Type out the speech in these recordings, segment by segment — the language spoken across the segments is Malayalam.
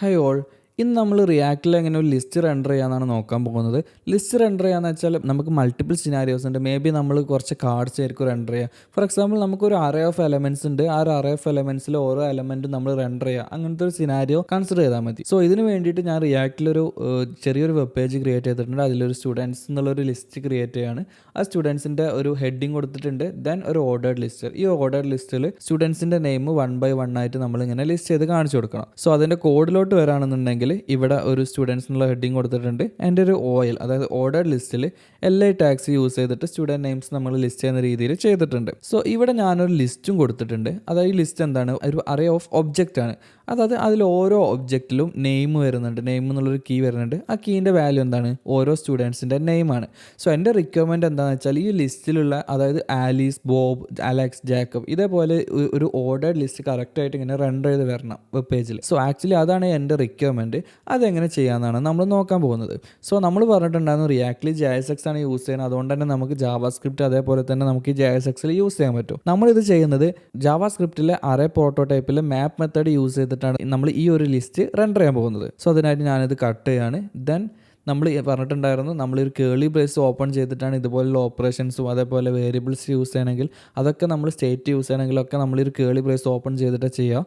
Hi all. ഇന്ന് നമ്മൾ റിയാക്റ്റിൽ എങ്ങനെ ഒരു ലിസ്റ്റ് റെൻഡർ ചെയ്യാന്നാണ് നോക്കാൻ പോകുന്നത്. ലിസ്റ്റ് റെൻഡർ ചെയ്യാന്ന് വെച്ചാൽ നമുക്ക് മൾട്ടിപ്പിൾ സിനാരിയോസ് ഉണ്ട്. മേ ബി നമ്മൾ കുറച്ച് കാർഡ്സ് ആയിരിക്കും റെൻഡർ ചെയ്യുക. ഫോർ എക്സാമ്പിൾ നമുക്കൊരു അറേ ഓഫ് എലമെൻറ്റ്സ് ഉണ്ട്. ആ ഒരു അറേ ഓഫ് എലമെൻറ്റ്സിൽ ഓരോ എലമെൻറ്റും നമ്മൾ റെൻഡർ ചെയ്യുക. അങ്ങനത്തെ ഒരു സിനാരിയോ കൺസിഡർ ചെയ്താൽ മതി. സോ ഇതിന് വേണ്ടിയിട്ട് ഞാൻ റിയാക്റ്റിലൊരു ചെറിയൊരു വെബ് പേജ് ക്രിയേറ്റ് ചെയ്തിട്ടുണ്ട്. അതിലൊരു സ്റ്റുഡൻസ് എന്നുള്ളൊരു ലിസ്റ്റ് ക്രിയേറ്റ് ചെയ്യുകയാണ്. ആ സ്റ്റുഡൻസിൻ്റെ ഒരു ഹെഡിങ് കൊടുത്തിട്ടുണ്ട്. ദെൻ ഒരു ഓർഡേർഡ് ലിസ്റ്റ്. ഈ ഓർഡേർഡ് ലിസ്റ്റിൽ സ്റ്റുഡൻസിൻ്റെ നെയിം 1 by 1 ആയിട്ട് നമ്മളിങ്ങനെ ലിസ്റ്റ് ചെയ്ത് കാണിച്ചു കൊടുക്കണം. സോ അതിൻ്റെ കോഡിലോട്ട് വരാണെന്നുണ്ടെങ്കിൽ ഇവിടെ ഒരു സ്റ്റുഡൻസ് എന്നുള്ള ഹെഡിങ് കൊടുത്തിട്ടുണ്ട്. എൻ്റെ ഒരു OL അതായത് ഓർഡേർഡ് ലിസ്റ്റിൽ LI ടാഗ്സ് യൂസ് ചെയ്തിട്ട് സ്റ്റുഡൻറ്റ് നെയിംസ് നമ്മൾ ലിസ്റ്റ് ചെയ്യുന്ന രീതിയിൽ ചെയ്തിട്ടുണ്ട്. സോ ഇവിടെ ഞാനൊരു ലിസ്റ്റും കൊടുത്തിട്ടുണ്ട്. അതായത് ഈ ലിസ്റ്റ് എന്താണ്, ഒരു അറേ ഓഫ് ഒബ്ജക്റ്റ് ആണ്. അതായത് അതിൽ ഓരോ ഒബ്ജക്റ്റിലും നെയിം വരുന്നുണ്ട്. നെയിം എന്നുള്ളൊരു കീ വരുന്നുണ്ട്. ആ കീൻ്റെ വാല്യൂ എന്താണ്, ഓരോ സ്റ്റുഡൻസിൻ്റെ നെയിമാണ്. സോ എൻ്റെ റിക്വയർമെൻറ്റ് എന്താണെന്ന് വെച്ചാൽ ഈ ലിസ്റ്റിലുള്ള അതായത് ആലീസ്, ബോബ്, അലക്സ്, ജാക്കബ് ഇതേപോലെ ഒരു ഓർഡേർഡ് ലിസ്റ്റ് കറക്റ്റായിട്ട് ഇങ്ങനെ റെൻഡർ ചെയ്ത് വരണം വെബ് പേജിൽ. സോ ആക്ച്വലി അതാണ് എൻ്റെ റിക്വയർമെൻറ്റ്. അതെങ്ങനെ ചെയ്യാമെന്നാണ് നമ്മൾ നോക്കാൻ പോകുന്നത്. സോ നമ്മൾ പറഞ്ഞിട്ടുണ്ടായിരുന്നു റിയാക്റ്റിൽ JSX ആണ് യൂസ് ചെയ്യുന്നത്. അതുകൊണ്ട് തന്നെ നമുക്ക് ജാവാസ്ക്രിപ്റ്റ് അതേപോലെ തന്നെ നമുക്ക് ഈ JSXൽ യൂസ് ചെയ്യാൻ പറ്റും. നമ്മളിത് ചെയ്യുന്നത് ജാവാസ്ക്രിപ്റ്റിലെ അറേ പ്രോട്ടോടൈപ്പിലെ മാപ്പ് മെത്തേഡ് യൂസ് ചെയ്തിട്ടാണ് നമ്മൾ ഈ ഒരു ലിസ്റ്റ് റെൻഡർ ചെയ്യാൻ പോകുന്നത്. സോ അതിനായിട്ട് ഞാനിത് കട്ട് ചെയ്യാണ്. ദെൻ നമ്മൾ പറഞ്ഞിട്ടുണ്ടായിരുന്നു നമ്മളൊരു കേളി ബ്രേസ് ഓപ്പൺ ചെയ്തിട്ടാണ് ഇതുപോലുള്ള ഓപ്പറേഷൻസും അതേപോലെ വേരിയബിൾസ് യൂസ് ചെയ്യണമെങ്കിൽ അതൊക്കെ നമ്മൾ സ്റ്റേറ്റ് യൂസ് ചെയ്യണമെങ്കിലൊക്കെ നമ്മളൊരു കേളി ബ്രേസ് ഓപ്പൺ ചെയ്തിട്ട് ചെയ്യുക.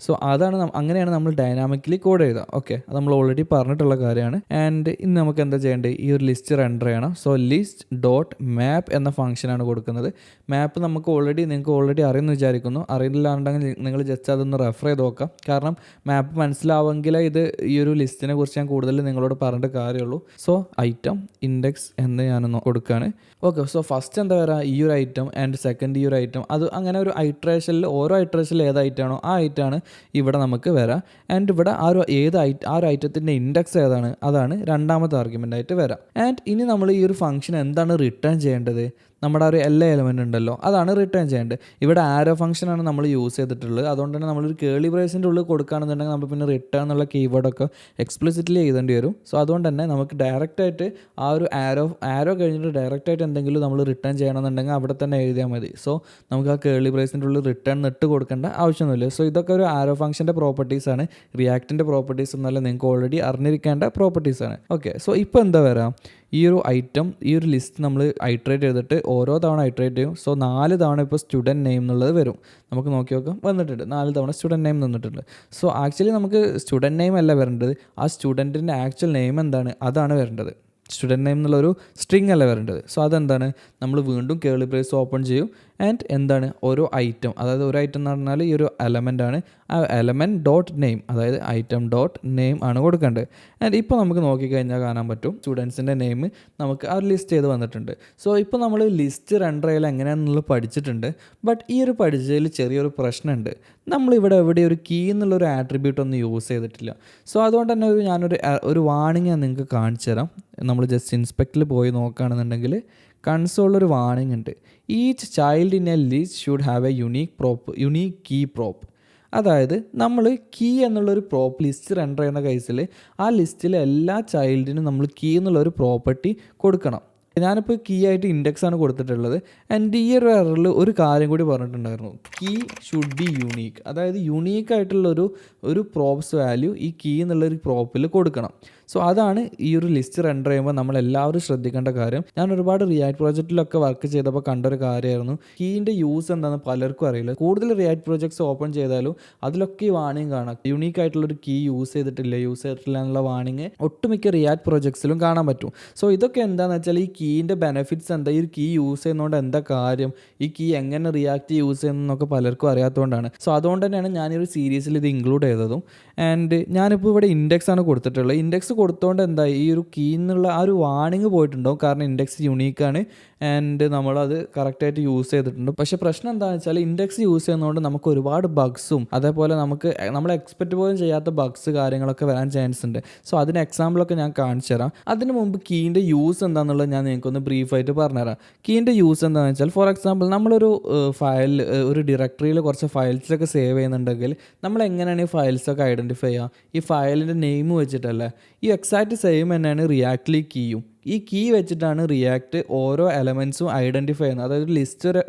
സോ അതാണ് അങ്ങനെയാണ് നമ്മൾ ഡൈനാമിക്കലി കോഡ് എഴുതുക. ഓക്കെ, അത് നമ്മൾ ഓൾറെഡി പറഞ്ഞിട്ടുള്ള കാര്യമാണ്. ആൻഡ് ഇന്ന് നമുക്ക് എന്താ ചെയ്യേണ്ടത്, ഈ ഒരു ലിസ്റ്റ് റെൻഡർ ചെയ്യണം. സോ ലിസ്റ്റ് ഡോട്ട് മാപ്പ് എന്ന ഫംഗ്ഷനാണ് കൊടുക്കുന്നത്. മാപ്പ് നിങ്ങൾക്ക് ഓൾറെഡി അറിയുമെന്ന് വിചാരിക്കുന്നു. അറിയില്ലാണ്ടെങ്കിൽ നിങ്ങൾ ജസ്റ്റ് അതൊന്ന് റെഫർ ചെയ്ത് നോക്കാം. കാരണം മാപ്പ് മനസ്സിലാവെങ്കിലേ ഇത് ഈ ഒരു ലിസ്റ്റിനെ കുറിച്ച് ഞാൻ കൂടുതൽ നിങ്ങളോട് പറഞ്ഞിട്ട് കാര്യമുള്ളൂ. സോ ഐറ്റം ഇൻഡെക്സ് എന്ന് ഞാൻ കൊടുക്കുകയാണ്. ഓക്കെ, സോ ഫസ്റ്റ് എന്താ പറയുക, ഈ ഒരു ഐറ്റം ആൻഡ് സെക്കൻഡ് ഈ ഒരു ഐറ്റം, അത് അങ്ങനെ ഒരു ഐട്രേഷനിൽ ഓരോ ഐട്രേഷനിൽ ഏത് ഐറ്റമാണോ ആ ഐറ്റമാണ് ഇവിടെ നമുക്ക് വരാം. ആൻഡ് ഇവിടെ ആ ഒരു ഐറ്റത്തിൻ്റെ ഇൻഡെക്സ് ഏതാണ് അതാണ് രണ്ടാമത്തെ ആർഗ്യുമെൻ്റ് ആയിട്ട് വരാം. ആൻഡ് ഇനി നമ്മൾ ഈ ഒരു ഫംഗ്ഷൻ എന്താണ് റിട്ടേൺ ചെയ്യേണ്ടത്, നമ്മുടെ ഒരു എല്ലാ എലമെൻ്റ് ഉണ്ടല്ലോ അതാണ് റിട്ടേൺ ചെയ്യേണ്ടത്. ഇവിടെ ആരോ ഫംഗ്ഷനാണ് നമ്മൾ യൂസ് ചെയ്തിട്ടുള്ളത്. അതുകൊണ്ട് തന്നെ നമ്മളൊരു കേളി ബ്രേസിൻ്റെ ഉള്ളിൽ കൊടുക്കുകയാണെന്നുണ്ടെങ്കിൽ നമ്മൾ പിന്നെ റിട്ടേൺ എന്നുള്ള കീവേഡൊക്കെ എക്സ്പ്ലിസിറ്റ്ലി എഴുതേണ്ടി വരും. സോ അതുകൊണ്ട് തന്നെ നമുക്ക് ഡയറക്റ്റായിട്ട് ആ ഒരു ആരോ കഴിഞ്ഞിട്ട് ഡയറക്റ്റായിട്ട് എന്തെങ്കിലും നമ്മൾ റിട്ടേൺ ചെയ്യണമെന്നുണ്ടെങ്കിൽ അവിടെ തന്നെ എഴുതിയാൽ മതി. സോ നമുക്ക് ആ കേളി ബ്രേസിൻ്റെ ഉള്ളിൽ റിട്ടേൺ നെട്ട് കൊടുക്കേണ്ട ആവശ്യമൊന്നുമില്ല. സോ ഇതൊക്കെ ഒരു ആരോ ഫംഗ്ഷൻ്റെ പ്രോപ്പർട്ടീസാണ്. റിയാക്റ്റിൻ്റെ പ്രോപ്പർട്ടീസ് എന്നല്ല, നിങ്ങൾക്ക് ഓൾറെഡി അറിഞ്ഞിരിക്കേണ്ട പ്രോപ്പർട്ടീസാണ്. ഓക്കെ, സോ ഇപ്പോൾ എന്താ വരാം, ഈ ഒരു ഐറ്റം ഈ ഒരു ലിസ്റ്റ് നമ്മൾ ഐട്രേറ്റ് ചെയ്തിട്ട് ഓരോ തവണ ഐട്രേറ്റ് ചെയ്യും. സോ 4 തവണ ഇപ്പോൾ സ്റ്റുഡൻറ്റ് നെയിം എന്നുള്ളത് വരും. നമുക്ക് നോക്കി നോക്കാം, വന്നിട്ടുണ്ട് 4 തവണ സ്റ്റുഡൻറ്റ് നെയിം തന്നിട്ടുണ്ട്. സോ ആക്ച്വലി നമുക്ക് സ്റ്റുഡൻറ്റ് നെയിം അല്ല വരേണ്ടത്, ആ സ്റ്റുഡൻറ്റിൻ്റെ ആക്ച്വൽ നെയിം എന്താണ് അതാണ് വരേണ്ടത്. സ്റ്റുഡൻറ്റ് നെയിം എന്നുള്ളൊരു സ്ട്രിങ് അല്ല വരേണ്ടത്. സോ അതെന്താണ്, നമ്മൾ വീണ്ടും കേളി ബ്രേസ് ഓപ്പൺ ചെയ്യും. ആൻഡ് എന്താണ് ഓരോ ഐറ്റം, അതായത് ഒരു ഐറ്റം എന്ന് പറഞ്ഞാൽ ഈ ഒരു എലമെൻ്റ് ആണ്. ആ എലമെൻറ്റ് ഡോട്ട് നെയിം അതായത് ഐറ്റം ഡോട്ട് നെയിം ആണ് കൊടുക്കേണ്ടത്. ആൻഡ് ഇപ്പോൾ നമുക്ക് നോക്കിക്കഴിഞ്ഞാൽ കാണാൻ പറ്റും സ്റ്റുഡൻസിൻ്റെ നെയിം നമുക്ക് ആ ലിസ്റ്റ് ചെയ്ത് വന്നിട്ടുണ്ട്. സോ ഇപ്പോൾ നമ്മൾ ലിസ്റ്റ് റെൻഡർ ചെയ്യൽ എങ്ങനെയാണെന്നുള്ളത് പഠിച്ചിട്ടുണ്ട്. ബട്ട് ഈ ഒരു പഠിച്ചതിൽ ചെറിയൊരു പ്രശ്നമുണ്ട്. നമ്മളിവിടെ എവിടെ ഒരു കീ എന്നുള്ളൊരു ആട്രിബ്യൂട്ട് ഒന്നും യൂസ് ചെയ്തിട്ടില്ല. സോ അതുകൊണ്ട് തന്നെ ഞാനൊരു വാണിംഗ് ഞാൻ നിങ്ങൾക്ക് കാണിച്ചു തരാം. നമ്മൾ ജസ്റ്റ് ഇൻസ്പെക്റ്റിൽ പോയി നോക്കുകയാണെന്നുണ്ടെങ്കിൽ കൺസോളിലൊരു വാണിംഗ് ഉണ്ട്. Each child in a list should have a unique key prop. അതായത് നമ്മൾ കീ എന്നുള്ളൊരു ലിസ്റ്റ് റെൻഡർ ചെയ്യുന്ന കേസിൽ ആ ലിസ്റ്റിലെ എല്ലാ ചൈൽഡിനും നമ്മൾ കീ എന്നുള്ളൊരു പ്രോപ്പർട്ടി കൊടുക്കണം. ഞാനിപ്പോൾ കീ ആയിട്ട് ഇൻഡെക്സ് ആണ് കൊടുത്തിട്ടുള്ളത്. ആൻഡ് ഈ ഒരു എററിൽ ഒരു കാര്യം കൂടി പറഞ്ഞിട്ടുണ്ടായിരുന്നു, കീ ഷുഡ് ബി യുണീക്ക്. അതായത് യുണീക്ക് ആയിട്ടുള്ളൊരു പ്രോപ്സ് വാല്യൂ ഈ കീ എന്നുള്ളൊരു പ്രോപ്പിൽ കൊടുക്കണം. സോ അതാണ് ഈ ഒരു ലിസ്റ്റ് റെൻഡർ ചെയ്യുമ്പോൾ നമ്മൾ എല്ലാവരും ശ്രദ്ധിക്കേണ്ട കാര്യം. ഞാൻ ഒരുപാട് റിയാക്ട് പ്രോജക്റ്റിലൊക്കെ വർക്ക് ചെയ്തപ്പോൾ കണ്ടൊരു കാര്യമായിരുന്നു, കീൻ്റെ യൂസ് എന്താണെന്ന് പലർക്കും അറിയില്ല. കൂടുതൽ റിയാക്ട് പ്രോജക്ട്സ് ഓപ്പൺ ചെയ്താലും അതിലൊക്കെ ഈ വാണിംഗ് കാണാം, യുണീക്ക് ആയിട്ടുള്ളൊരു കീ യൂസ് ചെയ്തിട്ടില്ല എന്നുള്ള വാണിംഗ് ഒട്ടുമിക്ക റിയാക്ട് പ്രോജക്ട്സിലും കാണാൻ പറ്റും. സോ ഇതൊക്കെ എന്താണെന്ന് വെച്ചാൽ ഈ കീൻ്റെ ബെനിഫിറ്റ്സ് എന്താ, ഈ ഒരു കീ യൂസ് ചെയ്യുന്നതുകൊണ്ട് എന്താ കാര്യം, ഈ കീ എങ്ങനെ റിയാക്ട് യൂസ് ചെയ്യുന്നതൊക്കെ പലർക്കും അറിയാത്തതുകൊണ്ടാണ്. സോ അതുകൊണ്ട് തന്നെയാണ് ഞാനൊരു സീരീസിൽ ഇത് ഇൻക്ലൂഡ് ചെയ്തതും. ആൻഡ് ഞാനിപ്പോൾ ഇവിടെ ഇൻഡെക്സ് ആണ് കൊടുത്തിട്ടുള്ളത്. ഇൻഡെക്സ് കൊടുത്തോണ്ട് എന്താ ഈ ഒരു കീ എന്നുള്ള ആ ഒരു വാണിംഗ് പോയിട്ടുണ്ടാവും, കാരണം ഇൻഡെക്സ് യുണീക്കാണ് ആൻഡ് നമ്മളത് കറക്റ്റായിട്ട് യൂസ് ചെയ്തിട്ടുണ്ട്. പക്ഷേ പ്രശ്നം എന്താണെന്ന് വെച്ചാൽ ഇൻഡെക്സ് യൂസ് ചെയ്യുന്നതുകൊണ്ട് നമുക്ക് ഒരുപാട് ബഗ്സും അതേപോലെ നമ്മൾ എക്സ്പെക്റ്റ് പോലും ചെയ്യാത്ത ബഗ്സ് കാര്യങ്ങളൊക്കെ വരാൻ ചാൻസ് ഉണ്ട്. സോ അതിന് എക്സാമ്പിളൊക്കെ ഞാൻ കാണിച്ചു തരാം. അതിന് മുമ്പ് കീൻ്റെ യൂസ് എന്താണെന്നുള്ളത് ഞാൻ നിങ്ങൾക്കൊന്ന് ബ്രീഫായിട്ട് പറഞ്ഞുതരാം. കീൻ്റെ യൂസ് എന്താണെന്ന് വെച്ചാൽ, ഫോർ എക്സാമ്പിൾ നമ്മളൊരു ഒരു ഡയറക്ടറിയിൽ കുറച്ച് ഫയൽസൊക്കെ സേവ് ചെയ്യുന്നുണ്ടെങ്കിൽ നമ്മൾ എങ്ങനെയാണ് ഈ ഫയൽസൊക്കെ ഐഡൻറ്റിഫൈ ചെയ്യുക, ഈ ഫയലിൻ്റെ നെയിം വെച്ചിട്ടല്ലേ. ഈ എക്സാക്റ്റ് സെയിം തന്നെയാണ് റിയാക്റ്റിലി കീയും. ഈ കീ വെച്ചിട്ടാണ് റിയാക്ട് ഓരോ എലമെൻസും ഐഡൻറ്റിഫൈ ചെയ്യുന്നത്. അതായത്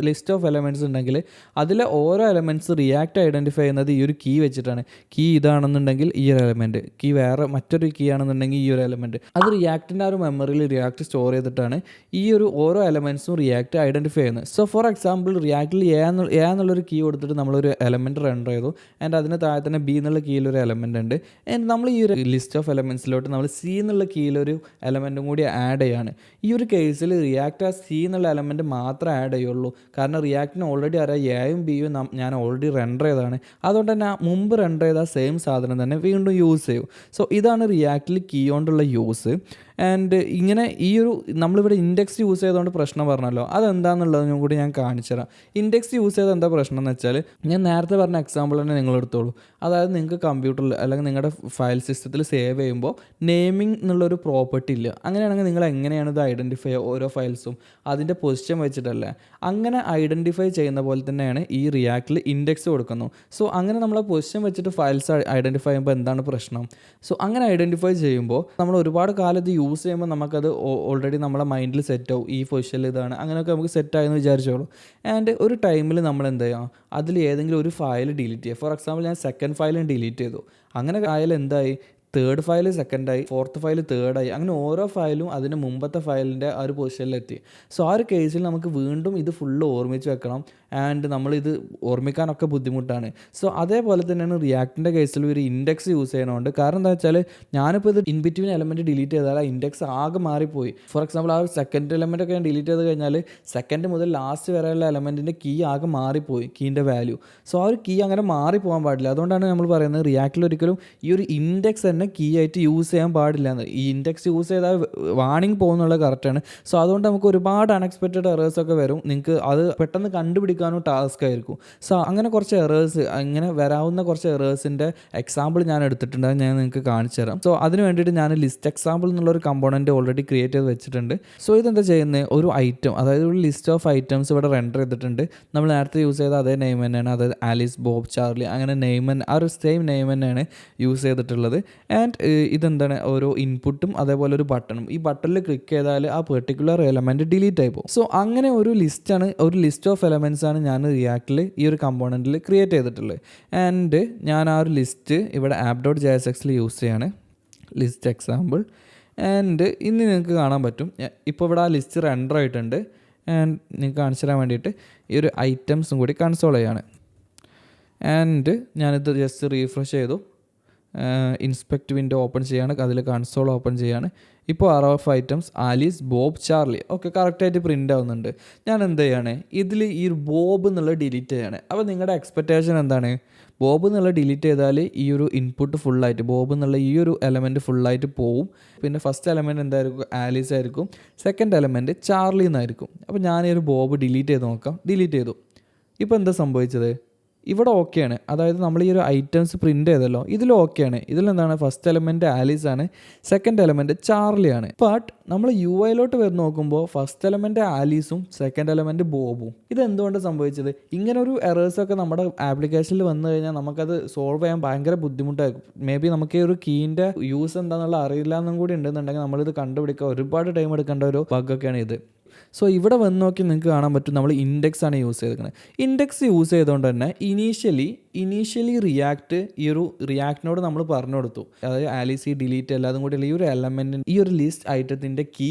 ലിസ്റ്റ് ഓഫ് എലമെൻറ്റ്സ് ഉണ്ടെങ്കിൽ അതിലെ ഓരോ എലമെൻറ്റ്സ് റിയാക്ട് ഐഡൻറ്റിഫൈ ചെയ്യുന്നത് ഈ ഒരു കീ വെച്ചിട്ടാണ്. കീ ഇതാണെന്നുണ്ടെങ്കിൽ ഈ ഒരു എലമെൻറ്റ്, കീ വേറെ മറ്റൊരു കീ ആണെന്നുണ്ടെങ്കിൽ ഈ ഒരു എലമെൻറ്റ്, അത് റിയാക്റ്റിൻ്റെ ആ ഒരു മെമ്മറിയിൽ റിയാക്ട് സ്റ്റോർ ചെയ്തിട്ടാണ് ഈ ഒരു ഓരോ എലമെൻറ്റ്സും റിയാക്ട് ഐഡൻറ്റിഫൈ ചെയ്യുന്നത്. സോ ഫോർ എക്സാമ്പിൾ റിയാക്റ്റിൽ എ എന്നുള്ളൊരു കീ കൊടുത്തിട്ട് നമ്മളൊരു എലമെൻറ്റ് റെൻഡർ ചെയ്തു, ആൻഡ് അതിന് താഴെ തന്നെ ബി എന്നുള്ള കീയിലൊരു എലമെൻറ്റ് ഉണ്ട്. ആൻഡ് നമ്മൾ ഈ ഒരു ലിസ്റ്റ് ഓഫ് എലമെൻറ്റ്സിലോട്ട് നമ്മൾ സി എന്നുള്ള കീയിലൊരു എലമെൻറ്റും കൂടി ആഡ് ചെയ്യാണ്. ഈ ഒരു കേസിൽ റിയാക്റ്റ് ആ സി എന്നുള്ള എലമെൻറ്റ് മാത്രമേ ആഡ് ചെയ്യുള്ളൂ. കാരണം റിയാക്റ്റിന് ഓൾറെഡി അറിയാം എയും ബിയും ഞാൻ ഓൾറെഡി റെൻഡർ ചെയ്തതാണ്. അതുകൊണ്ട് തന്നെ മുമ്പ് റെൻഡർ ചെയ്ത സെയിം സാധനം തന്നെ വീണ്ടും യൂസ് ചെയ്യും. സോ ഇതാണ് റിയാക്റ്റിൽ കീ കൊണ്ടുള്ള യൂസ്. ആൻഡ് ഇങ്ങനെ ഈ ഒരു നമ്മളിവിടെ ഇൻഡെക്സ് യൂസ് ചെയ്തുകൊണ്ട് പ്രശ്നം പറഞ്ഞല്ലോ, അതെന്താണെന്നുള്ളതും കൂടി ഞാൻ കാണിച്ചുതരാം. ഇൻഡെക്സ് യൂസ് ചെയ്ത് എന്താ പ്രശ്നം എന്ന് വെച്ചാൽ, ഞാൻ നേരത്തെ പറഞ്ഞ എക്സാമ്പിൾ തന്നെ നിങ്ങൾ എടുത്തോളൂ. അതായത് നിങ്ങൾക്ക് കമ്പ്യൂട്ടറിൽ അല്ലെങ്കിൽ നിങ്ങളുടെ ഫയൽ സിസ്റ്റത്തിൽ സേവ് ചെയ്യുമ്പോൾ നെയിമിംഗ് എന്നുള്ളൊരു പ്രോപ്പർട്ടി ഇല്ല. അങ്ങനെയാണെങ്കിൽ നിങ്ങൾ എങ്ങനെയാണ് ഇത് ഐഡൻറ്റിഫൈ ചെയ്യുക? ഓരോ ഫയൽസും അതിൻ്റെ പൊസിഷൻ വെച്ചിട്ടല്ലേ? അങ്ങനെ ഐഡൻറ്റിഫൈ ചെയ്യുന്ന പോലെ തന്നെയാണ് ഈ റിയാക്റ്റിൽ ഇൻഡെക്സ് കൊടുക്കുന്നു. സോ അങ്ങനെ നമ്മൾ പൊസിഷൻ വെച്ചിട്ട് ഫയൽസ് ഐഡൻറ്റിഫൈ ചെയ്യുമ്പോൾ എന്താണ് പ്രശ്നം? സോ അങ്ങനെ ഐഡൻറ്റിഫൈ ചെയ്യുമ്പോൾ നമ്മൾ ഒരുപാട് കാലം ഇത് യൂസ് ചെയ്യുമ്പോൾ നമുക്കത് ഓൾറെഡി നമ്മളെ മൈൻഡിൽ സെറ്റ് ആവും. ഈ പൊസിഷനിൽ ഇതാണ്, അങ്ങനെയൊക്കെ നമുക്ക് സെറ്റായെന്ന് വിചാരിച്ചോളൂ. ആൻഡ് ഒരു ടൈമിൽ നമ്മൾ എന്ത് ചെയ്യാം, അതിൽ ഏതെങ്കിലും ഒരു ഫയൽ ഡിലീറ്റ് ചെയ്യുക. ഫോർ എക്സാമ്പിൾ ഞാൻ സെക്കൻഡ് ഫയലും ഡിലീറ്റ് ചെയ്തു. അങ്ങനെ ആയാലും എന്തായി, തേർഡ് ഫയൽ സെക്കൻഡായി, ഫോർത്ത് ഫയൽ തേർഡായി, അങ്ങനെ ഓരോ ഫയലും അതിന് മുമ്പത്തെ ഫയലിൻ്റെ ആ ഒരു പൊസിഷനിലെത്തി. സോ ആ ഒരു കേസിൽ നമുക്ക് വീണ്ടും ഇത് ഫുള്ള് ഓർമ്മിച്ച് വെക്കണം. ആൻഡ് നമ്മളിത് ഓർമ്മിക്കാനൊക്കെ ബുദ്ധിമുട്ടാണ്. സോ അതേപോലെ തന്നെയാണ് റിയാക്റ്റിൻ്റെ കേസിൽ ഒരു ഇൻഡെക്സ് യൂസ് ചെയ്യണമുണ്ട്. കാരണം എന്താ വെച്ചാൽ, ഞാനിപ്പോൾ ഇത് ഇൻ ബിറ്റ്വീൻ എലമെൻറ്റ് ഡിലീറ്റ് ചെയ്താൽ ആ ഇൻഡെക്സ് ആകെ മാറിപ്പോയി. ഫോർ എക്സാമ്പിൾ ആ ഒരു സെക്കൻഡ് എലമെൻ്റ് ഒക്കെ ഞാൻ ഡിലീറ്റ് ചെയ്ത് കഴിഞ്ഞാൽ സെക്കൻഡ് മുതൽ ലാസ്റ്റ് വരെയുള്ള എലമെൻറ്റിൻ്റെ കീ ആകെ മാറിപ്പോയി, കീൻ്റെ വാല്യൂ. സോ ആ ഒരു കീ അങ്ങനെ മാറിപ്പോകാൻ പാടില്ല. അതുകൊണ്ടാണ് നമ്മൾ പറയുന്നത് റിയാക്റ്റിൽ ഒരിക്കലും ഈ ഒരു ഇൻഡെക്സ് തന്നെ കീ ആയിട്ട് യൂസ് ചെയ്യാൻ പാടില്ല എന്ന്. ഈ ഇൻഡെക്സ് യൂസ് ചെയ്താൽ വാണിംഗ് പോകുന്നുള്ളത് കറക്റ്റാണ്. സോ അതുകൊണ്ട് നമുക്ക് ഒരുപാട് അൺഎക്സ്പെക്റ്റഡ് എറേഴ്സൊക്കെ വരും. നിങ്ങൾക്ക് അത് പെട്ടെന്ന് കണ്ടുപിടിക്കാനും ടാസ്ക് ആയിരിക്കും. സോ അങ്ങനെ കുറച്ച് എറേഴ്സ്, അങ്ങനെ വരാവുന്ന കുറച്ച് എറേഴ്സിൻ്റെ എക്സാമ്പിൾ ഞാൻ എടുത്തിട്ടുണ്ട്. അത് ഞാൻ നിങ്ങൾക്ക് കാണിച്ചു തരാം. സോ അതിന് വേണ്ടിയിട്ട് ഞാൻ ലിസ്റ്റ് എക്സാമ്പിൾ എന്നുള്ളൊരു കമ്പോണൻറ്റ് ഓൾറെഡി ക്രിയേറ്റ് ചെയ്ത് വെച്ചിട്ടുണ്ട്. സോ ഇതെന്താ ചെയ്യുന്നത്, ഒരു ഐറ്റം, അതായത് ഒരു ലിസ്റ്റ് ഓഫ് ഐറ്റംസ് ഇവിടെ റെൻഡർ ചെയ്തിട്ടുണ്ട്. നമ്മൾ നേരത്തെ യൂസ് ചെയ്ത അതേ നെയിം തന്നെയാണ്, അതായത് ആലീസ്, ബോബ്, ചാർലി, അങ്ങനെ നെയിം ആ ഒരു സെയിം നെയിം തന്നെയാണ് യൂസ് ചെയ്തിട്ടുള്ളത്. ആൻഡ് ഇതെന്താണ്, ഓരോ ഇൻപുട്ടും അതേപോലെ ഒരു ബട്ടണും. ഈ ബട്ടണിൽ ക്ലിക്ക് ചെയ്താൽ ആ പെർട്ടിക്കുലർ എലമെൻറ്റ് ഡിലീറ്റ് ആയി പോകും. സോ അങ്ങനെ ഒരു ലിസ്റ്റാണ്, ഒരു ലിസ്റ്റ് ഓഫ് എലമെൻറ്റ്സ് ആണ് ഞാൻ റിയാക്റ്റിൽ ഈ ഒരു കമ്പോണൻറ്റിൽ ക്രിയേറ്റ് ചെയ്തിട്ടുള്ളത്. ആൻഡ് ഞാൻ ആ ഒരു ലിസ്റ്റ് ഇവിടെ app.jsxൽ യൂസ് ചെയ്യാണ്, ലിസ്റ്റ് എക്സാമ്പിൾ. ആൻഡ് ഇനി നിങ്ങൾക്ക് കാണാൻ പറ്റും, ഇപ്പോൾ ഇവിടെ ആ ലിസ്റ്റ് റെൻഡർ ആയിട്ടുണ്ട്. ആൻഡ് നിങ്ങൾക്ക് കാണിച്ചു തരാൻ വേണ്ടിയിട്ട് ഈ ഒരു ഐറ്റംസും കൂടി കൺസോൾ ചെയ്യാണ്. ആൻഡ് ഞാനിത് ജസ്റ്റ് റീഫ്രഷ് ചെയ്തു, ഇൻസ്പെക്ട് വിൻഡോ ഓപ്പൺ ചെയ്യാണ്, അതിൽ കൺസോൾ ഓപ്പൺ ചെയ്യാണ്. ഇപ്പോൾ arr of items Alice, Bob, Charlie ഒക്കെ കറക്റ്റായിട്ട് പ്രിൻ്റ് ആവുന്നുണ്ട്. ഞാൻ എന്ത് ചെയ്യാണ്, ഇതിൽ ഈ ബോബ് എന്നുള്ളത് ഡിലീറ്റ് ചെയ്യാണ്. അപ്പോൾ നിങ്ങളുടെ എക്സ്പെക്റ്റേഷൻ എന്താണ്, ബോബ് എന്നുള്ള ഡിലീറ്റ് ചെയ്താൽ ഈ ഒരു ഇൻപുട്ട് ഫുള്ളായിട്ട്, ബോബ് എന്നുള്ള ഈ ഒരു എലമെൻറ്റ് ഫുള്ളായിട്ട് പോവും. പിന്നെ ഫസ്റ്റ് എലമെൻറ്റ് എന്തായിരിക്കും, ആലീസ് ആയിരിക്കും. സെക്കൻഡ് എലമെൻറ്റ് ചാർലി എന്നായിരിക്കും. അപ്പോൾ ഞാൻ ഈ ഒരു ബോബ് ഡിലീറ്റ് ചെയ്ത് നോക്കാം. ഡിലീറ്റ് ചെയ്തു. ഇപ്പോൾ എന്താ സംഭവിച്ചത്, ഇവിടെ ഓക്കെയാണ്. അതായത് നമ്മൾ ഈ ഒരു ഐറ്റംസ് പ്രിൻ്റ് ചെയ്തല്ലോ, ഇതിൽ ഓക്കെയാണ്. ഇതിലെന്താണ്, ഫസ്റ്റ് എലമെൻറ്റ് ആലീസ് ആണ്, സെക്കൻഡ് എലമെൻറ്റ് ചാർലിയാണ്. ബട്ട് നമ്മൾ യു ഐയിലോട്ട് വരുന്ന നോക്കുമ്പോൾ ഫസ്റ്റ് എലമെൻറ്റ് ആലീസും സെക്കൻഡ് എലമെൻറ്റ് ബോബും. ഇതെന്തുകൊണ്ട് സംഭവിച്ചത്? ഇങ്ങനെ ഒരു എറേഴ്സൊക്കെ നമ്മുടെ ആപ്ലിക്കേഷനിൽ വന്നു കഴിഞ്ഞാൽ നമുക്കത് സോൾവ് ചെയ്യാൻ ഭയങ്കര ബുദ്ധിമുട്ടായിരിക്കും. മേ ബി നമുക്ക് ഈ ഒരു കീൻ്റെ യൂസ് എന്താണെന്നുള്ള അറിയില്ല എന്നും കൂടി ഉണ്ടെന്നുണ്ടെങ്കിൽ നമ്മളിത് കണ്ടുപിടിക്കുക ഒരുപാട് ടൈം എടുക്കേണ്ട ഒരു ബഗ്ഗൊക്കെയാണ് ഇത്. സോ ഇവിടെ വന്ന് നോക്കി നിങ്ങൾക്ക് കാണാൻ പറ്റും, നമ്മൾ ഇൻഡെക്സ് ആണ് യൂസ് ചെയ്തിരിക്കുന്നത്. ഇൻഡെക്സ് യൂസ് ചെയ്തുകൊണ്ട് തന്നെ ഇനീഷ്യലി റിയാക്ട് ഈ ഒരു റിയാക്റ്റിനോട് നമ്മൾ പറഞ്ഞു കൊടുത്തു, അതായത് ആലീസ് ഡിലീറ്റ് എല്ലാതും കൂടി ഈ ഒരു എലമെൻറ്റിന് ഈ ഒരു ലിസ്റ്റ് ഐറ്റത്തിൻ്റെ കീ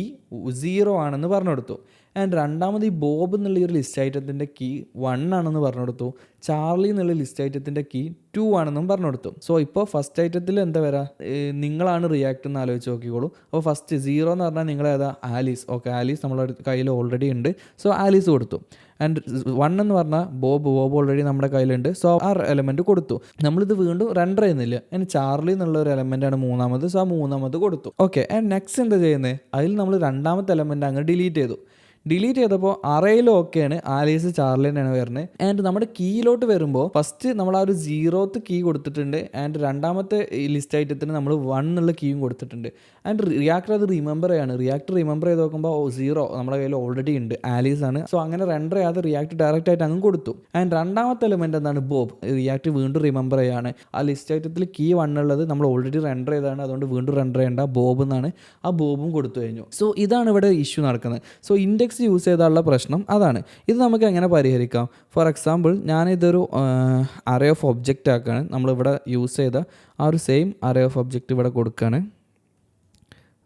0 ആണെന്ന് പറഞ്ഞു കൊടുത്തു. ആൻഡ് രണ്ടാമത് ഈ ബോബ് എന്നുള്ള ഈ ഒരു ലിസ്റ്റ് ഐറ്റത്തിൻ്റെ കീ 1 ആണെന്ന് പറഞ്ഞു കൊടുത്തു. ചാർലി എന്നുള്ള ലിസ്റ്റ് ഐറ്റത്തിൻ്റെ കീ 2 ആണെന്നും പറഞ്ഞു കൊടുത്തു. സോ ഇപ്പോൾ ഫസ്റ്റ് ഐറ്റത്തിൽ എന്താ വരാ, നിങ്ങളാണ് റിയാക്ട് എന്ന് ആലോചിച്ച് നോക്കിക്കോളൂ. അപ്പോൾ ഫസ്റ്റ് 0 എന്ന് പറഞ്ഞാൽ നിങ്ങളേതാ, ആലീസ്. ഓക്കെ, ആലീസ് നമ്മുടെ കയ്യിൽ ഓൾറെഡി ഉണ്ട്. സോ ആലീസ് കൊടുത്തു. ആൻഡ് 1 എന്ന് പറഞ്ഞാൽ ബോബ് ഓൾറെഡി നമ്മുടെ കയ്യിലുണ്ട്. സോ ആ എലമെൻറ്റ് കൊടുത്തു. നമ്മളിത് വീണ്ടും റെൻഡർ ചെയ്യുന്നില്ല. ആൻഡ് ചാർലി എന്നുള്ള ഒരു എലമെൻറ്റാണ് മൂന്നാമത്. സോ ആ മൂന്നാമത് കൊടുത്തു. ഓക്കെ, ആൻഡ് നെക്സ്റ്റ് എന്താ ചെയ്യുന്നത്, അതിൽ നമ്മൾ രണ്ടാമത്തെ എലമെൻറ്റ് അങ്ങ് ഡിലീറ്റ് ചെയ്തു. ഡിലീറ്റ് ചെയ്തപ്പോൾ അറേയിലും ഓക്കെയാണ്, ആലീസ് ചാർലിൻ്റെയാണ് വരുന്നത്. ആൻഡ് നമ്മുടെ കീയിലോട്ട് വരുമ്പോൾ ഫസ്റ്റ് നമ്മൾ ആ ഒരു 0th കീ കൊടുത്തിട്ടുണ്ട്. ആൻഡ് രണ്ടാമത്തെ ലിസ്റ്റ് ഐറ്റത്തിന് നമ്മൾ 1 എന്നുള്ള കീയും കൊടുത്തിട്ടുണ്ട്. ആൻഡ് റിയാക്ടർ അത് റിമെമ്പർ ചെയ്യാണ്. റിയാക്ടർ റിമെമ്പർ ചെയ്ത് നോക്കുമ്പോൾ 0 നമ്മുടെ കയ്യിൽ ഓൾറെഡി ഉണ്ട്, ആലീസ് ആണ്. സോ അങ്ങനെ റെൻഡർ ചെയ്യാതെ റിയാക്ട് ഡയറക്റ്റ് ആയിട്ട് അങ്ങ് കൊടുത്തു. ആൻഡ് രണ്ടാമത്തെ എലമെന്റ് എന്താണ്, ബോബ്. റിയാക്ട് വീണ്ടും റിമെമ്പർ ചെയ്യാണ്. ആ ലിസ്റ്റ് ഐറ്റത്തിൽ കീ 1 ഉള്ളത് നമ്മൾ ഓൾറെഡി റെൻഡർ ചെയ്താണ്, അതുകൊണ്ട് വീണ്ടും റെൻഡർ ചെയ്യേണ്ട, ബോബ് എന്നാണ്. ആ ബോബും കൊടുത്തു കഴിഞ്ഞു. സോ ഇതാണ് ഇവിടെ ഇഷ്യൂ നടക്കുന്നത്. സോ ഇൻഡെക്സ് യൂസ് ചെയ്താലുള്ള പ്രശ്നം അതാണ്. ഇത് നമുക്ക് എങ്ങനെ പരിഹരിക്കാം? ഫോർ എക്സാമ്പിൾ ഞാനിതൊരു അറേ ഓഫ് ഒബ്ജക്റ്റ് ആക്കുകയാണ്. നമ്മളിവിടെ യൂസ് ചെയ്ത ആ ഒരു സെയിം അറേ ഓഫ് ഒബ്ജക്റ്റ് ഇവിടെ കൊടുക്കുകയാണ്,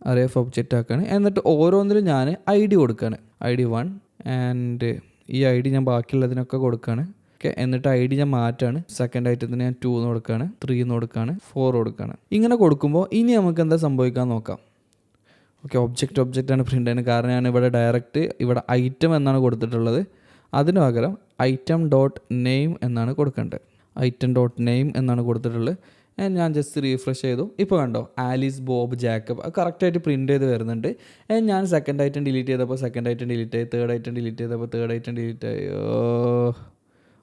അറേ ഓഫ് ഒബ്ജക്റ്റ് ആക്കുകയാണ്. എന്നിട്ട് ഓരോന്നിലും ഞാൻ ID കൊടുക്കുകയാണ്, ID 1. ആൻഡ് ഈ ID ഞാൻ ബാക്കിയുള്ളതിനൊക്കെ കൊടുക്കുകയാണ്. ഓക്കെ, എന്നിട്ട് ID ഞാൻ മാറ്റാണ്. സെക്കൻഡ് ഐറ്റത്തിന് ഞാൻ 2 എന്ന് കൊടുക്കുകയാണ്, 3 എന്ന് കൊടുക്കുകയാണ്, 4 കൊടുക്കുകയാണ്. ഇങ്ങനെ കൊടുക്കുമ്പോൾ ഇനി നമുക്ക് എന്താ സംഭവിക്കാൻ നോക്കാം. ഓക്കെ, ഒബ്ജക്റ്റാണ് പ്രിൻ്റ് ചെയ്യുന്നത്. കാരണം ഞാൻ ഇവിടെ ഡയറക്റ്റ് ഇവിടെ ഐറ്റം എന്നാണ് കൊടുത്തിട്ടുള്ളത്. അതിന് പകരം ഐറ്റം ഡോട്ട് നെയിം എന്നാണ് കൊടുക്കേണ്ടത്. ഐറ്റം ഡോട്ട് നെയിം എന്നാണ് കൊടുത്തിട്ടുള്ളത്. ഞാൻ ജസ്റ്റ് റീഫ്രഷ് ചെയ്തു. ഇപ്പോൾ കണ്ടോ, ആലീസ്, ബോബ്, ജാക്കബ് കറക്റ്റായിട്ട് പ്രിൻറ്റ് ചെയ്ത് വരുന്നുണ്ട്. ഞാൻ സെക്കൻഡ് ഐറ്റം ഡിലീറ്റ് ചെയ്തപ്പോൾ സെക്കൻഡ് ഐറ്റം ഡിലീറ്റ് ആയി, തേർഡ് ഐറ്റം ഡിലീറ്റ് ചെയ്തപ്പോൾ തേർഡ് ഐറ്റം ഡിലീറ്റ് ആയി.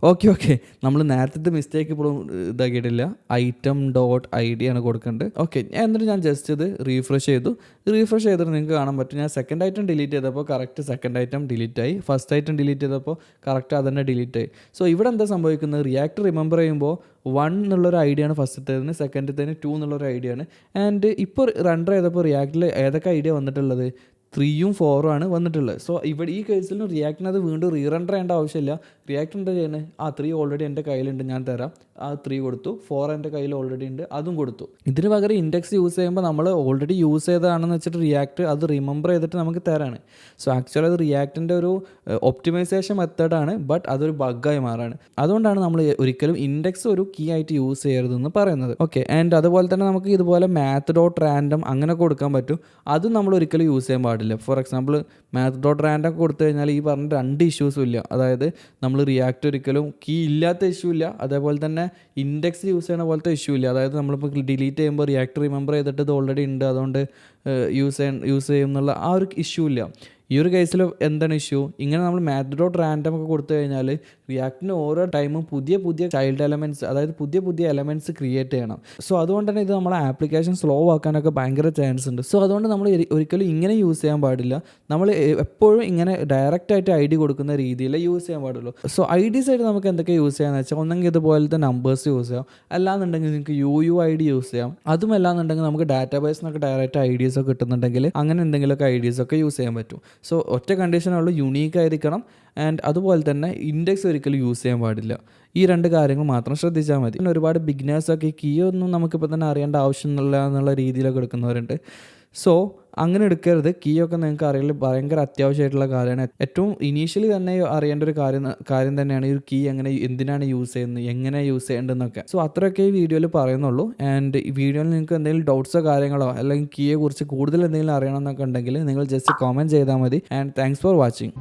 ഓക്കെ, നമ്മൾ നേരത്തെ മിസ്റ്റേക്ക് ഇപ്പോഴും ഇതാക്കിയിട്ടില്ല. ഐറ്റം ഡോട്ട് ID ആണ് കൊടുക്കേണ്ടത്. ഓക്കെ, എന്നിട്ട് ഞാൻ ജസ്റ്റ് ഇത് റീഫ്രഷ് ചെയ്തു. റീഫ്രഷ് ചെയ്തിട്ട് നിങ്ങൾക്ക് കാണാൻ പറ്റും, ഞാൻ സെക്കൻഡ് ഐറ്റം ഡിലീറ്റ് ചെയ്തപ്പോൾ കറക്റ്റ് സെക്കൻഡ് ഐറ്റം ഡിലീറ്റ് ആയി, ഫസ്റ്റ് ഐറ്റം ഡിലീറ്റ് ചെയ്തപ്പോൾ കറക്റ്റ് അതന്നെ ഡിലീറ്റ് ആയി. സോ ഇവിടെ എന്താ സംഭവിക്കുന്നത്, റിയാക്ട് റിമെമ്പർ ചെയ്യുമ്പോൾ 1 എന്നുള്ളൊരു ID ആണ് ഫസ്റ്റത്തേതിന്, സെക്കൻഡത്തേന് 2 എന്നുള്ളൊരു ID ആണ്. ആൻഡ് ഇപ്പോൾ റെൻഡർ ചെയ്തപ്പോൾ റിയാക്റ്റിൽ ഏതൊക്കെ ID വന്നിട്ടുള്ളത്, 3ഉം 4ഉം ആണ് വന്നിട്ടുള്ളത്. സോ ഇവിടെ ഈ കേസിലും റിയാക്റ്റിനത് വീണ്ടും റീറെൻഡർ ചെയ്യേണ്ട ആവശ്യമില്ല. റിയാക്ട് എന്താ ചെയ്യുന്നത്, 3 ഓൾറെഡി എൻ്റെ കയ്യിലുണ്ട്, ഞാൻ തരാം. 3 കൊടുത്തു. 4 എൻ്റെ കയ്യിൽ ഓൾറെഡി ഉണ്ട്, അതും കൊടുത്തു. ഇതിന് പകരം ഇൻഡെക്സ് യൂസ് ചെയ്യുമ്പോൾ നമ്മൾ ഓൾറെഡി യൂസ് ചെയ്തതാണെന്ന് വെച്ചിട്ട് റിയാക്ട് അത് റിമെമ്പർ ചെയ്തിട്ട് നമുക്ക് തരാണ്. സോ ആക്ച്വലി അത് റിയാക്റ്റിൻ്റെ ഒരു ഒപ്റ്റിമൈസേഷൻ മെത്തേഡാണ്, ബട്ട് അതൊരു ബഗ്ഗായി മാറാണ്. അതുകൊണ്ടാണ് നമ്മൾ ഒരിക്കലും ഇൻഡെക്സ് ഒരു കീ ആയിട്ട് യൂസ് ചെയ്യരുതെന്ന് പറയുന്നത്. ഓക്കെ, ആൻഡ് അതുപോലെ തന്നെ നമുക്ക് ഇതുപോലെ മാത്ത് ഡോട്ട് റാൻഡം അങ്ങനെ കൊടുക്കാൻ പറ്റും. അതും നമ്മൾ ഒരിക്കലും യൂസ് ചെയ്യാൻ പാടില്ല. For example math dot random കൊടുത്തു കഴിഞ്ഞാൽ ഈ പറഞ്ഞ 2 ഇഷ്യൂസും ഇല്ല. അതായത് നമ്മൾ റിയാക്ട് ഒരിക്കലും കീ ഇല്ലാത്ത ഇഷ്യൂ ഇല്ല, അതേപോലെ തന്നെ ഇൻഡെക്സ് യൂസ് ചെയ്യുന്ന പോലത്തെ ഇഷ്യൂ ഇല്ല. അതായത് നമ്മളിപ്പോൾ ഡിലീറ്റ് ചെയ്യുമ്പോൾ റിയാക്ട് റിമെമ്പർ ചെയ്തിട്ട് ഇത് ഓൾറെഡി ഉണ്ട്, അതുകൊണ്ട് യൂസ് ചെയ്യും എന്നുള്ള ആ ഒരു ഇഷ്യൂ ഇല്ല. ഈ ഒരു കേസിൽ എന്താണ് ഇഷ്യൂ, ഇങ്ങനെ നമ്മൾ മാത്ത് ഡോട്ട് റാൻഡം ഒക്കെ കൊടുത്തു കഴിഞ്ഞാൽ റിയാക്റ്റിന് ഓരോ ടൈമും പുതിയ ചൈൽഡ് എലമെൻറ്റ്സ്, അതായത് പുതിയ എലമെൻറ്റ്സ് ക്രിയേറ്റ് ചെയ്യണം. സോ അതുകൊണ്ട് തന്നെ ഇത് നമ്മളെ ആപ്ലിക്കേഷൻ സ്ലോ ആക്കാനൊക്കെ ഭയങ്കര ചാൻസ് ഉണ്ട്. സോ അതുകൊണ്ട് നമ്മൾ ഒരിക്കലും ഇങ്ങനെ യൂസ് ചെയ്യാൻ പാടില്ല. നമ്മൾ എപ്പോഴും ഇങ്ങനെ ഡയറക്റ്റ് ആയിട്ട് ID കൊടുക്കുന്ന രീതിയിൽ യൂസ് ചെയ്യാൻ പാടുള്ളൂ. സോ IDs ആയിട്ട് നമുക്ക് എന്തൊക്കെ യൂസ് ചെയ്യാന്ന് വെച്ചാൽ, ഒന്നെങ്കിൽ ഇതുപോലത്തെ നമ്പേഴ്സ് യൂസ് ചെയ്യാം, അല്ലാന്നുണ്ടെങ്കിൽ നിങ്ങൾക്ക് UUID യൂസ് ചെയ്യാം. അതും അല്ലാന്നുണ്ടെങ്കിൽ നമുക്ക് ഡാറ്റാബേസിനൊക്കെ ഡയറക്റ്റ് IDs ഒക്കെ കിട്ടുന്നുണ്ടെങ്കിൽ അങ്ങനെ എന്തെങ്കിലുമൊക്കെ IDs ഒക്കെ യൂസ് ചെയ്യാൻ പറ്റും. സോ ഒറ്റ കണ്ടീഷനുള്ളൂ, യുണീക്ക് ആയിരിക്കണം. ആൻഡ് അതുപോലെ തന്നെ ഇൻഡെക്സ് ഒരിക്കലും യൂസ് ചെയ്യാൻ പാടില്ല. ഈ 2 കാര്യങ്ങൾ മാത്രം ശ്രദ്ധിച്ചാൽ മതി. പിന്നെ ഒരുപാട് ബിഗിനേഴ്സൊക്കെ കീ ഒന്നും നമുക്കിപ്പോൾ തന്നെ അറിയേണ്ട ആവശ്യമില്ല എന്നുള്ള രീതിയിലൊക്കെ എടുക്കുന്നവരുണ്ട്. സോ അങ്ങനെ എടുക്കരുത്. കീ ഒക്കെ നിങ്ങൾക്ക് അറിയില്ല, ഭയങ്കര അത്യാവശ്യമായിട്ടുള്ള കാര്യമാണ്. ഏറ്റവും ഇനീഷ്യലി തന്നെ അറിയേണ്ട ഒരു കാര്യം തന്നെയാണ് ഈ ഒരു കീ എന്തിനാണ് യൂസ് ചെയ്യുന്നത്, എങ്ങനെ യൂസ് ചെയ്യേണ്ടതെന്നൊക്കെ. സോ അത്രയൊക്കെ ഈ വീഡിയോയിൽ പറയുന്നുള്ളൂ. ആൻഡ് ഈ വീഡിയോയിൽ നിങ്ങൾക്ക് എന്തെങ്കിലും ഡൗട്ട്സോ കാര്യങ്ങളോ അല്ലെങ്കിൽ കീയെ കുറിച്ച് കൂടുതൽ എന്തെങ്കിലും അറിയണമെന്നൊക്കെ ഉണ്ടെങ്കിൽ നിങ്ങൾ ജസ്റ്റ് കമൻറ്റ് ചെയ്താൽ മതി. And thanks for watching.